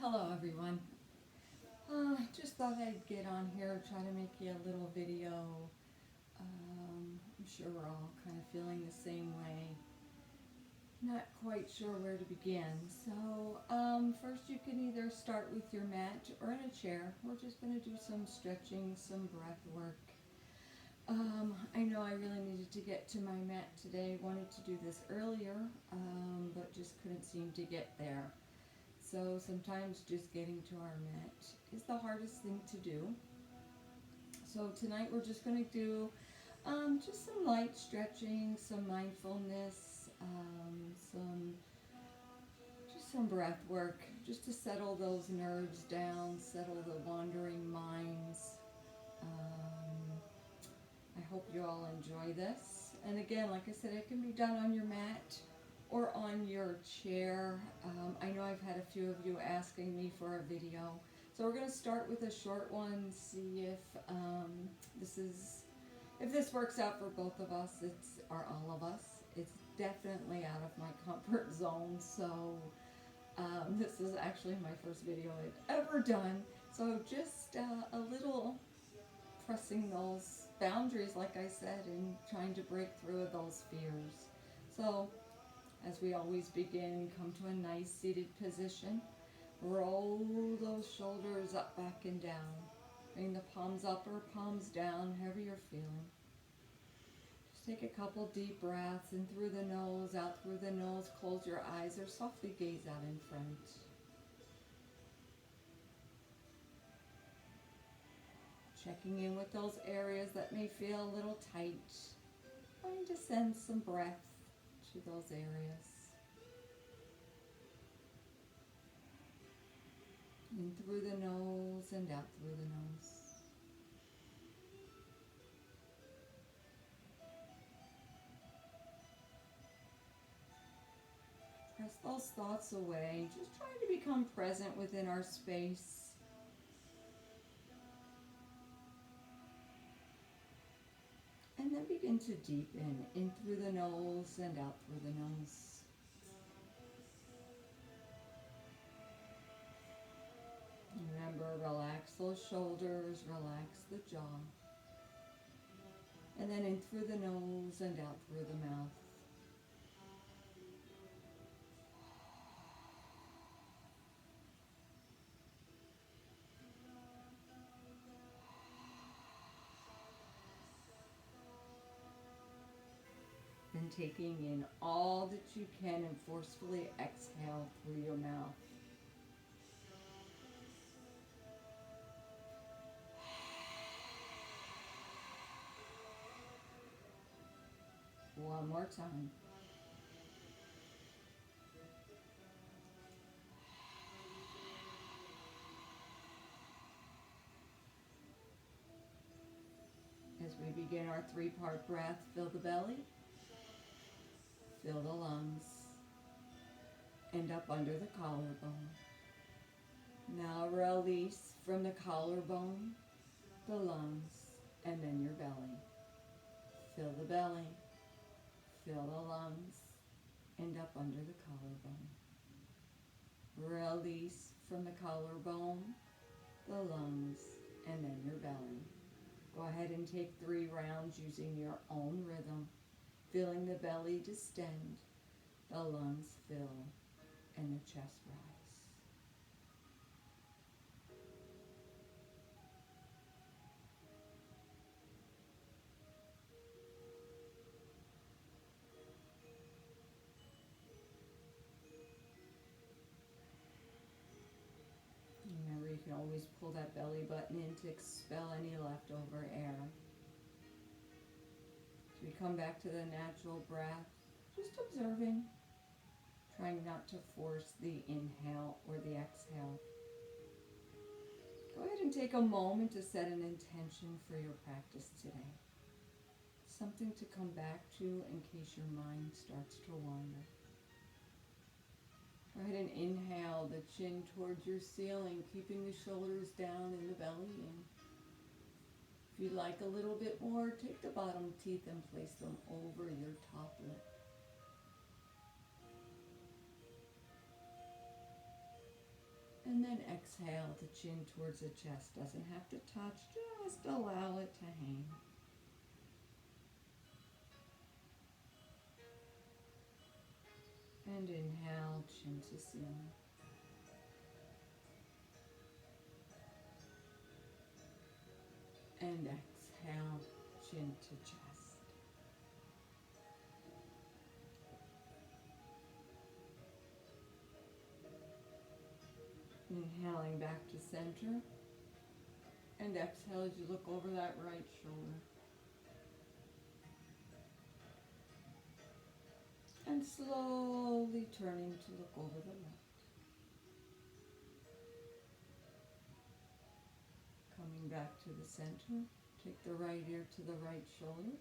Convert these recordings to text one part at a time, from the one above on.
Hello everyone. Just thought I'd get on here, try to make you a little video. I'm sure we're all kind of feeling the same way. Not quite sure where to begin. So first you can either start with your mat or in a chair. We're just going to do some stretching, some breath work. I know I really needed to get to my mat today. Wanted to do this earlier, but just couldn't seem to get there. So sometimes just getting to our mat is the hardest thing to do. So tonight we're just going to do just some light stretching, some mindfulness, some breath work, just to settle those nerves down, settle the wandering minds. Um, I hope you all enjoy this. And again, like I said, it can be done on your mat or on your chair. I know I've had a few of you asking me for a video. So we're going to start with a short one, see if this works out for both of us, or all of us. It's definitely out of my comfort zone, so this is actually my first video I've ever done. So just a little pressing those boundaries, like I said, and trying to break through those fears. So as we always begin, come to a nice seated position. Roll those shoulders up, back, and down. Bring the palms up or palms down, however you're feeling. Just take a couple deep breaths in through the nose, out through the nose. Close your eyes or softly gaze out in front. Checking in with those areas that may feel a little tight. Trying to send some breath to those areas. In through the nose and out through the nose. Press those thoughts away. Just trying to become present within our space. And then begin to deepen in through the nose and out through the nose. Remember, relax those shoulders, relax the jaw. And then in through the nose and out through the mouth. And taking in all that you can and forcefully exhale through your mouth. One more time. As we begin our three-part breath, fill the belly, fill the lungs, and up under the collarbone. Now release from the collarbone, the lungs, and then your belly. Fill the belly, fill the lungs, and up under the collarbone. Release from the collarbone, the lungs, and then your belly. Go ahead and take 3 rounds using your own rhythm, feeling the belly distend, the lungs fill, and the chest rise. Remember, you can always pull that belly button in to expel any leftover air. As we come back to the natural breath, just observing, trying not to force the inhale or the exhale. Go ahead and take a moment to set an intention for your practice today. Something to come back to in case your mind starts to wander. Go ahead and inhale the chin towards your ceiling, keeping the shoulders down and the belly in. If you'd like a little bit more, take the bottom teeth and place them over your top lip. And then exhale the chin towards the chest. Doesn't have to touch, just allow it to hang. And inhale, chin to ceiling. And exhale, chin to chest. Inhaling back to center. And exhale as you look over that right shoulder. And slowly turning to look over the left. Coming back to the center. Take the right ear to the right shoulder.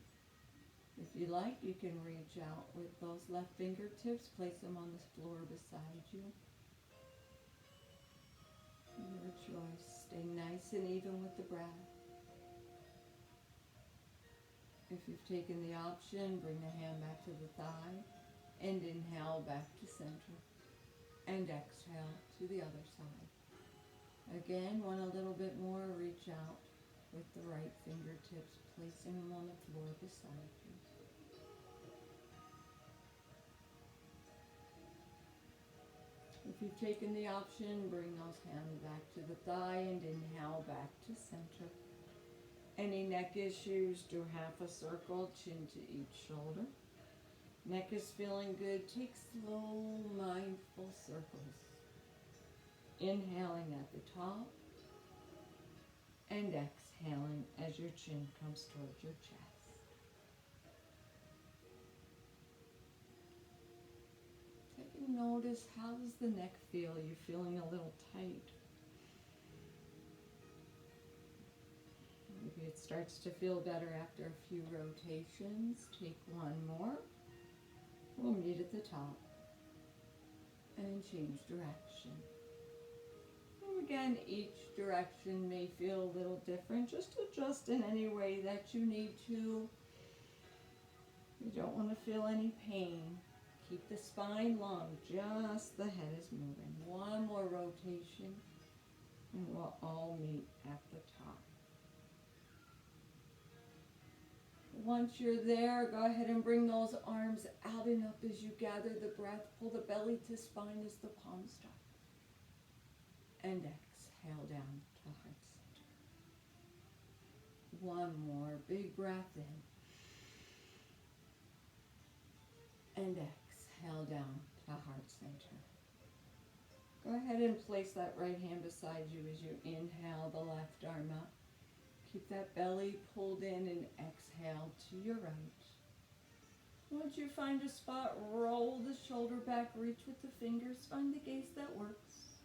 If you like, you can reach out with those left fingertips. Place them on the floor beside you. Your choice. Stay nice and even with the breath. If you've taken the option, bring the hand back to the thigh and inhale back to center. And exhale to the other side. Again, want a little bit more, reach out with the right fingertips, placing them on the floor beside you. If you've taken the option, bring those hands back to the thigh and inhale back to center. Any neck issues, do half a circle, chin to each shoulder. Neck is feeling good, take slow, mindful circles. Inhaling at the top and exhaling as your chin comes towards your chest. Take a notice, how does the neck feel? You feeling a little tight? Maybe it starts to feel better after a few rotations. Take one more. We'll meet at the top and change direction. And again, each direction may feel a little different. Just adjust in any way that you need to. You don't want to feel any pain. Keep the spine long, just the head is moving. One more rotation and we'll all meet at the top. Once you're there, go ahead and bring those arms out and up as you gather the breath. Pull the belly to spine as the palms start. And exhale down to heart center. One more big breath in. And exhale down to heart center. Go ahead and place that right hand beside you as you inhale the left arm up. Keep that belly pulled in and exhale to your right. Once you find a spot, roll the shoulder back, reach with the fingers, find the gaze that works.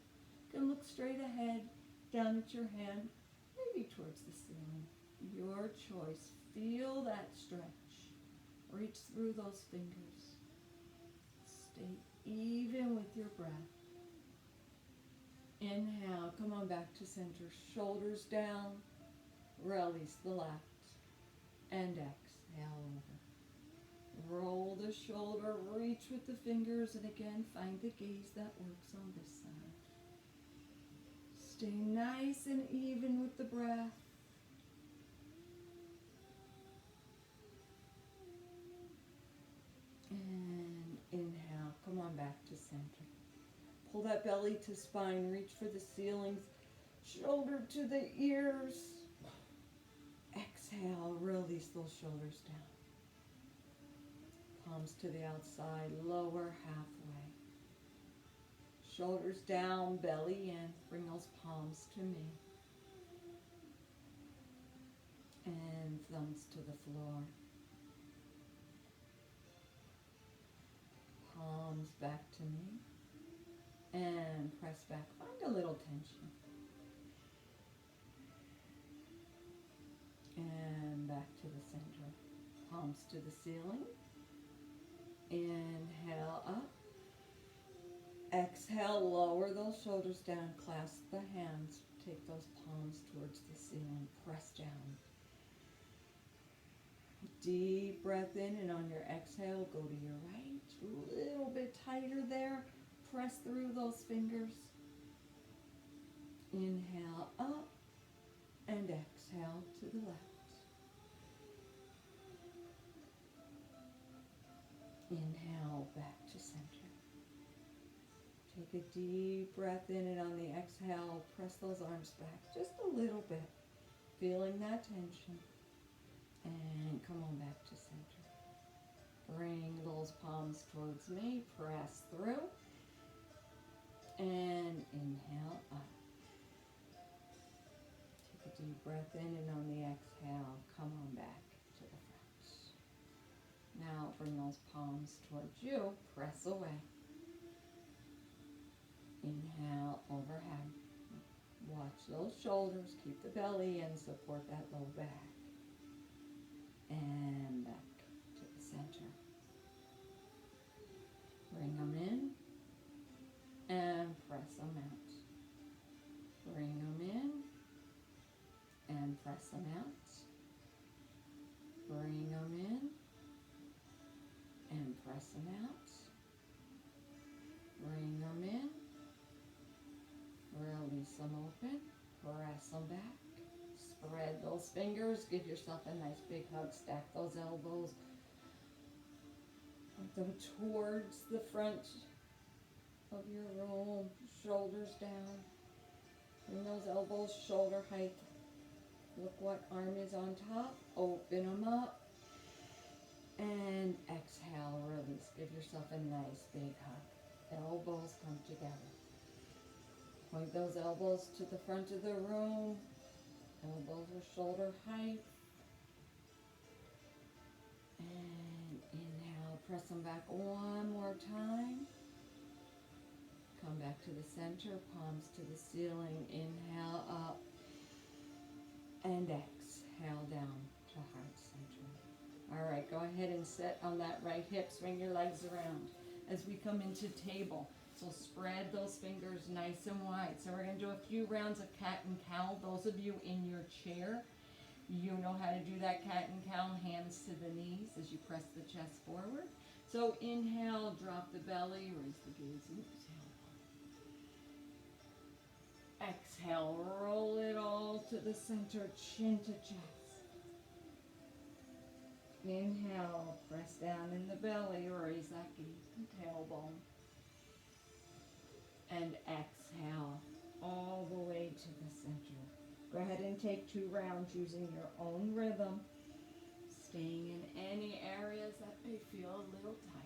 You can look straight ahead, down at your hand, maybe towards the ceiling. Your choice. Feel that stretch. Reach through those fingers. Stay even with your breath. Inhale, come on back to center. Shoulders down. Release the left. And exhale over. Roll the shoulder, reach with the fingers, and again, find the gaze that works on this side. Stay nice and even with the breath. And inhale, come on back to center. Pull that belly to spine, reach for the ceilings, shoulder to the ears. Exhale, release those shoulders down. Palms to the outside, lower halfway. Shoulders down, belly in. Bring those palms to me. And thumbs to the floor. Palms back to me. And press back. Find a little tension. And back to the center. Palms to the ceiling. Inhale up. Exhale, lower those shoulders down. Clasp the hands. Take those palms towards the ceiling. Press down. Deep breath in, and on your exhale, go to your right. A little bit tighter there. Press through those fingers. Inhale up and exhale to the left. Inhale back to center. Take a deep breath in, and on the exhale, press those arms back just a little bit, feeling that tension. And come on back to center. Bring those palms towards me, press through, and inhale up. Take a deep breath in, and on the exhale, come on back to the front. Now bring those palms towards you, press away. Inhale, overhead. Watch those shoulders, keep the belly in, support that low back. And back to the center. Bring them in and press them out. Bring them in and press them out. Bring them in and press them out. Bring them in. Release them open. Press them back. Spread those fingers. Give yourself a nice big hug. Stack those elbows. Put them towards the front of your room. Shoulders down. Bring those elbows shoulder height. Look what arm is on top. Open them up. And exhale, release. Give yourself a nice big hug. Elbows come together. Point those elbows to the front of the room. Elbows are shoulder height. And inhale, press them back one more time. Come back to the center, palms to the ceiling. Inhale up. And exhale down to heart center. All right, go ahead and sit on that right hip. Swing your legs around as we come into table. So spread those fingers nice and wide. So we're going to do a few rounds of cat and cow. Those of you in your chair, you know how to do that cat and cow. Hands to the knees as you press the chest forward. So inhale, drop the belly, raise the gaze, and exhale. Exhale, roll it all to the center, chin to chest. Inhale, press down in the belly, raise that gaze and tailbone. And exhale all the way to the center. Go ahead and take 2 rounds using your own rhythm, staying in any areas that may feel a little tight.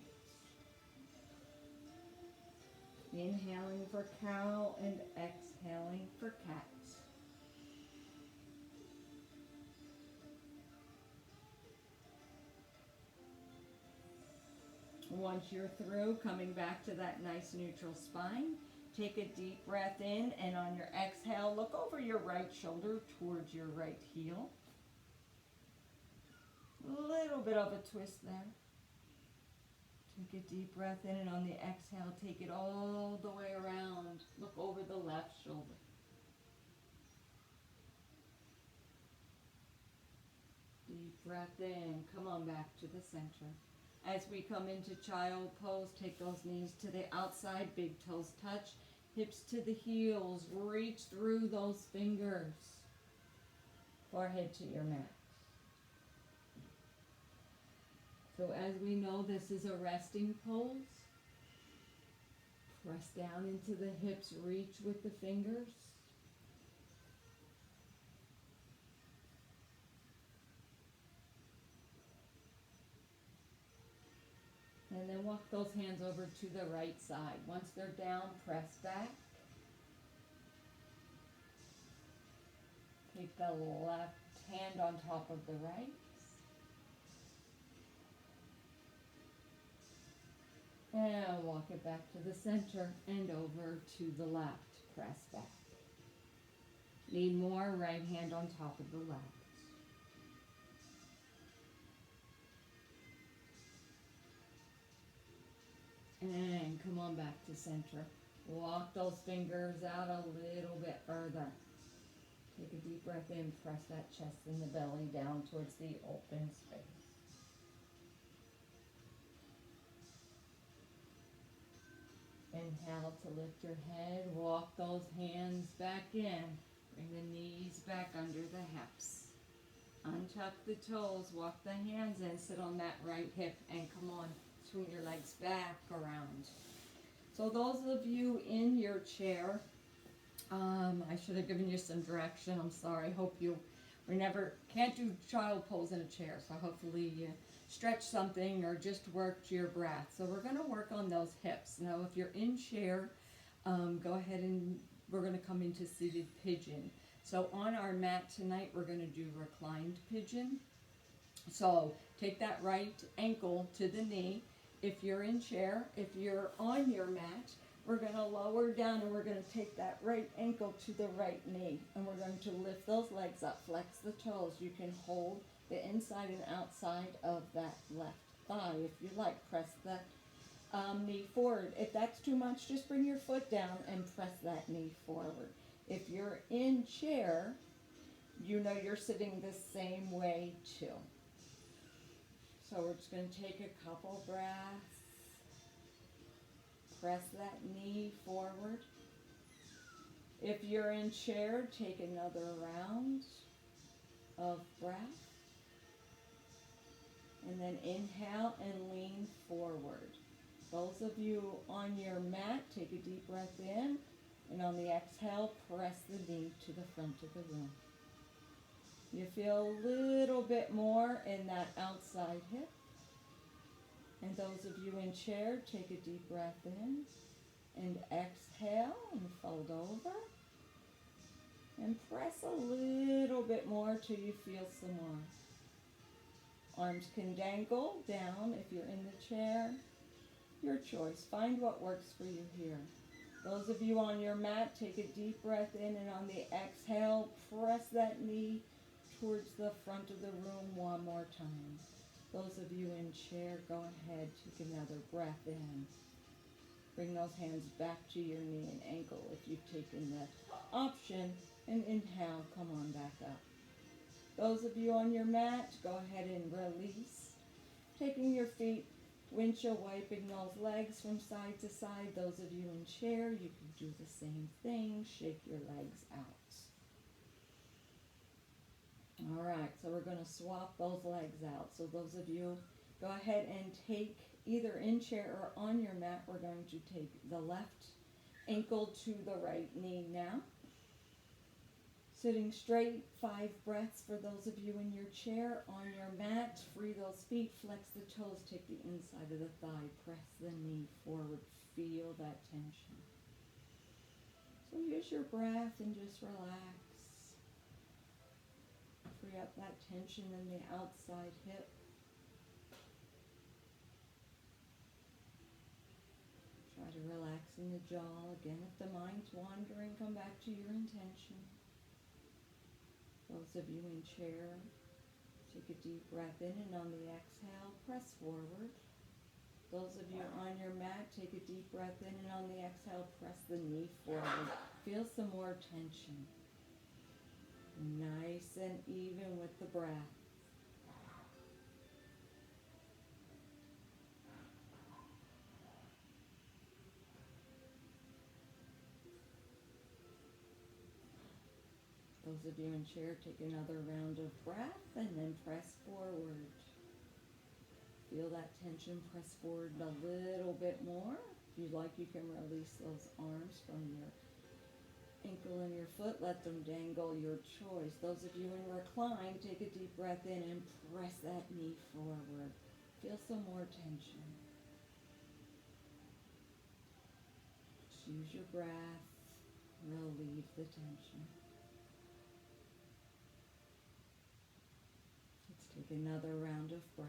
Inhaling for cow and exhaling for cat. Once you're through, coming back to that nice neutral spine, take a deep breath in, and on your exhale, look over your right shoulder towards your right heel. A little bit of a twist there. Take a deep breath in, and on the exhale, take it all the way around. Look over the left shoulder. Deep breath in. Come on back to the center. As we come into child pose, take those knees to the outside, big toes touch, hips to the heels, reach through those fingers, forehead to your mat. So as we know, this is a resting pose. Press down into the hips, reach with the fingers. And then walk those hands over to the right side. Once they're down, press back. Take the left hand on top of the right. And walk it back to the center and over to the left. Press back. Need more, right hand on top of the left. And come on back to center. Walk those fingers out a little bit further. Take a deep breath in, press that chest and the belly down towards the open space. Inhale to lift your head, walk those hands back in. Bring the knees back under the hips. Untuck the toes, walk the hands in, sit on that right hip, and come on, swing your legs back around. So those of you in your chair, I should have given you some direction. I'm sorry. Hope you can't do child pose in a chair. So hopefully you stretch something or just worked your breath. So we're going to work on those hips. Now, if you're in chair, go ahead and we're going to come into seated pigeon. So on our mat tonight, we're going to do reclined pigeon. So take that right ankle to the knee. If you're in chair, if you're on your mat, we're going to lower down and we're going to take that right ankle to the right knee. And we're going to lift those legs up, flex the toes. You can hold the inside and outside of that left thigh. If you like, press that knee forward. If that's too much, just bring your foot down and press that knee forward. If you're in chair, you know you're sitting the same way too. So we're just going to take a couple breaths. Press that knee forward. If you're in chair, take another round of breath. And then inhale and lean forward. Those of you on your mat, take a deep breath in. And on the exhale, press the knee to the front of the room. You feel a little bit more in that outside hip. And those of you in chair, take a deep breath in and exhale and fold over. And press a little bit more till you feel some more. Arms can dangle down if you're in the chair. Your choice. Find what works for you here. Those of you on your mat, take a deep breath in and on the exhale, press that knee towards the front of the room one more time. Those of you in chair, go ahead, take another breath in. Bring those hands back to your knee and ankle if you've taken that option, and inhale, come on back up. Those of you on your mat, go ahead and release. Taking your feet, windshield wiping those legs from side to side. Those of you in chair, you can do the same thing. Shake your legs out. All right, so we're going to swap those legs out. So those of you, go ahead and take either in chair or on your mat, we're going to take the left ankle to the right knee now. Sitting straight, 5 breaths for those of you in your chair. On your mat, free those feet, flex the toes, take the inside of the thigh, press the knee forward, feel that tension. So use your breath and just relax. Free up that tension in the outside hip. Try to relax in the jaw. Again, if the mind's wandering, come back to your intention. Those of you in chair, take a deep breath in and on the exhale, press forward. Those of you on your mat, take a deep breath in and on the exhale, press the knee forward. Feel some more tension. Nice and even with the breath. Those of you in chair, take another round of breath and then press forward. Feel that tension, press forward a little bit more. If you'd like, you can release those arms from your ankle and your foot, let them dangle, your choice. Those of you in recline, take a deep breath in and press that knee forward. Feel some more tension. Just use your breath, relieve the tension. Let's take another round of breath.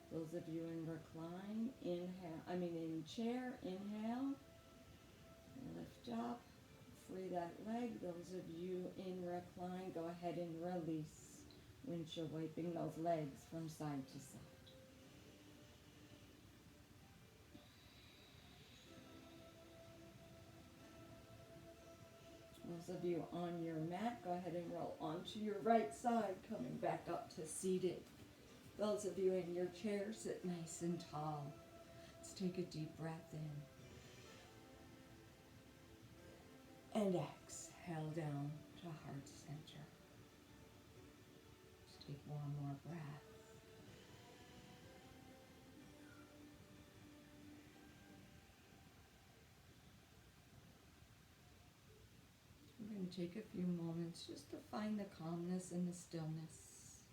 Those of you in recline, in chair, inhale. Lift up, free that leg. Those of you in recline, go ahead and release. Windshield wiping those legs from side to side. Those of you on your mat, go ahead and roll onto your right side, coming back up to seated. Those of you in your chair, sit nice and tall. Just take a deep breath in and exhale down to heart center. Just take one more breath. We're going to take a few moments just to find the calmness and the stillness.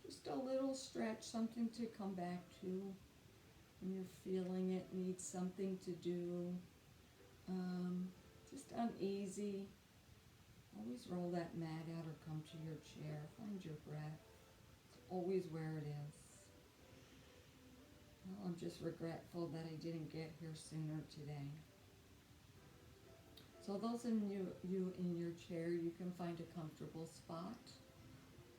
Just a little stretch, something to come back to when you're feeling it needs something to do. Just uneasy. Always roll that mat out or come to your chair. Find your breath. It's always where it is. Well, I'm just regretful that I didn't get here sooner today. So those of you in your chair, you can find a comfortable spot,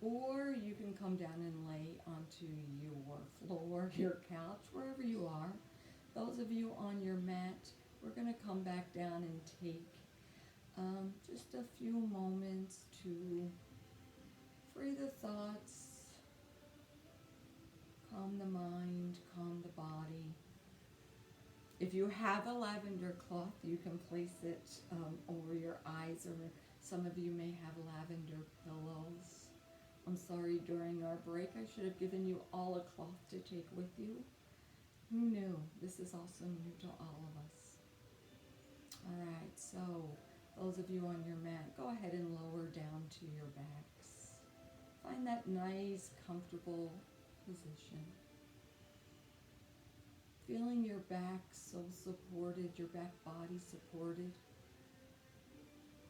or you can come down and lay onto your floor, your couch, wherever you are. Those of you on your mat, we're going to come back down and take just a few moments to free the thoughts, calm the mind, calm the body. If you have a lavender cloth, you can place it over your eyes, or some of you may have lavender pillows. I'm sorry, during our break, I should have given you all a cloth to take with you. Who knew? This is also new to all of us. All right, so those of you on your mat, go ahead and lower down to your backs. Find that nice, comfortable position. Feeling your back so supported, your back body supported.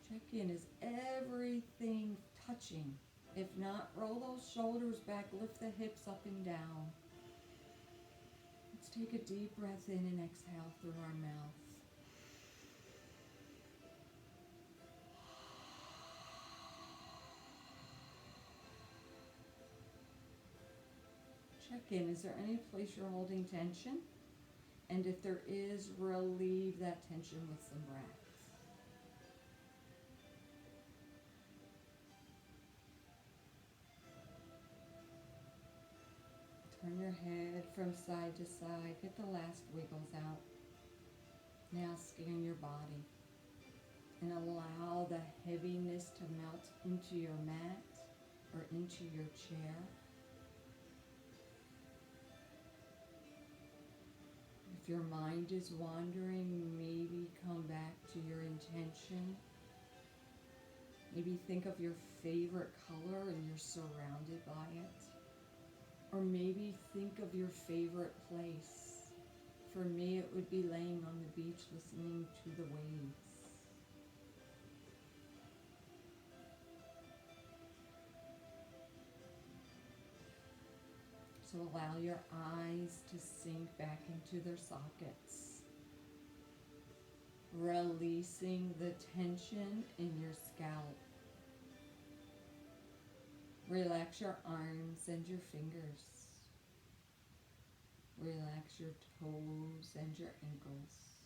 Check in, is everything touching? If not, roll those shoulders back, lift the hips up and down. Let's take a deep breath in and exhale through our mouth. Check in, is there any place you're holding tension? And if there is, relieve that tension with some breath. Turn your head from side to side. Get the last wiggles out. Now scan your body and allow the heaviness to melt into your mat or into your chair. If your mind is wandering, maybe come back to your intention. Maybe think of your favorite color and you're surrounded by it. Or maybe think of your favorite place. For me, it would be laying on the beach listening to the waves. So allow your eyes to sink back into their sockets, releasing the tension in your scalp. Relax your arms and your fingers. Relax your toes and your ankles.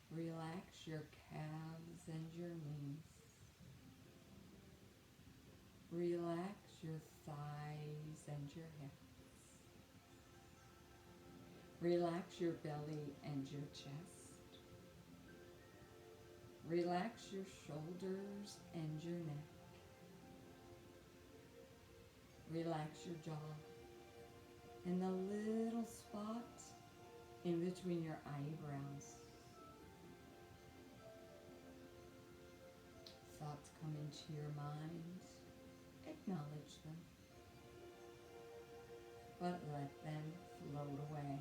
Relax your calves and your knees. Relax your thighs and your hips. Relax your belly and your chest. Relax your shoulders and your neck. Relax your jaw and the little spot in between your eyebrows. Thoughts come into your mind. Acknowledge them, but let them float away.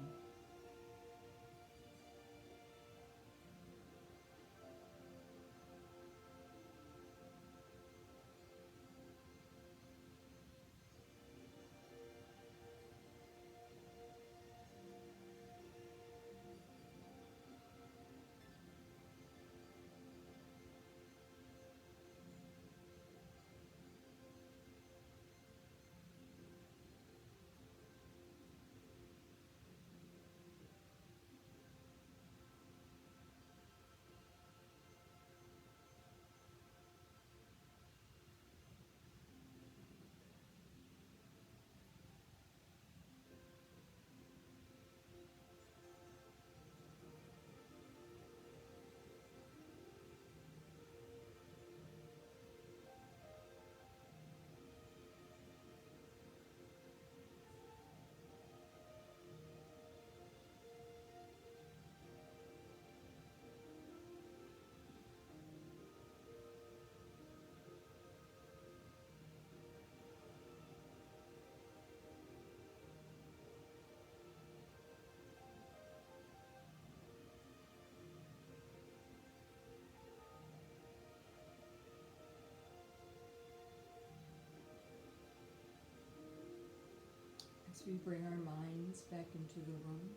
As we bring our minds back into the room,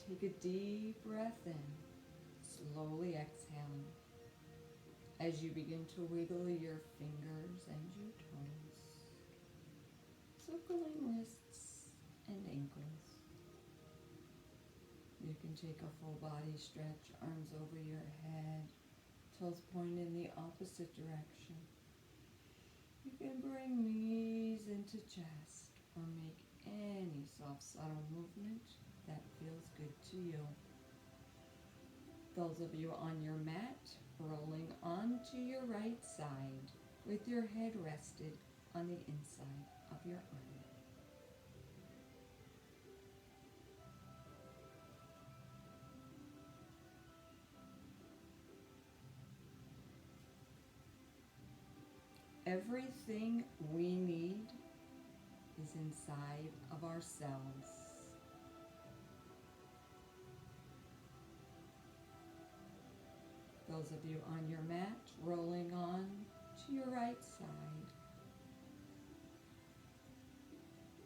take a deep breath in, slowly exhaling. As you begin to wiggle your fingers and your toes, circling wrists and ankles. You can take a full body stretch, arms over your head, toes point in the opposite direction. You can bring knees into chest or make any soft, subtle movement that feels good to you. Those of you on your mat, rolling onto your right side with your head rested on the inside of your arm. Everything we need is inside of ourselves. Those of you on your mat, rolling on to your right side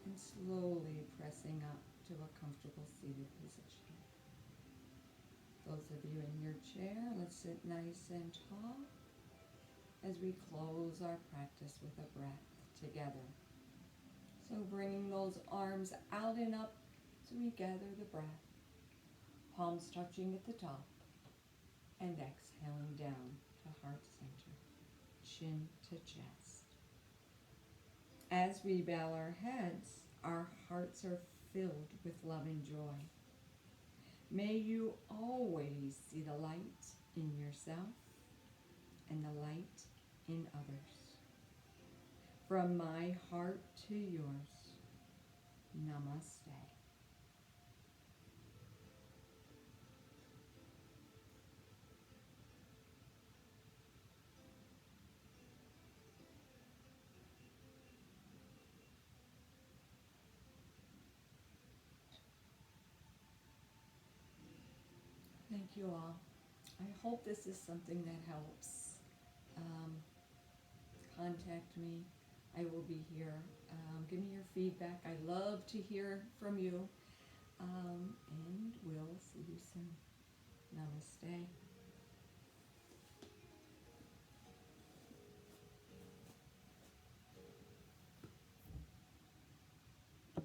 and slowly pressing up to a comfortable seated position. Those of you in your chair, let's sit nice and tall as we close our practice with a breath together. So bringing those arms out and up as we gather the breath, palms touching at the top, and exhaling down to heart center, chin to chest. As we bow our heads, our hearts are filled with love and joy. May you always see the light in yourself and the light in others. From my heart to yours, namaste. Thank you all. I hope this is something that helps. Contact me. I will be here. Give me your feedback. I love to hear from you. And we'll see you soon. Namaste.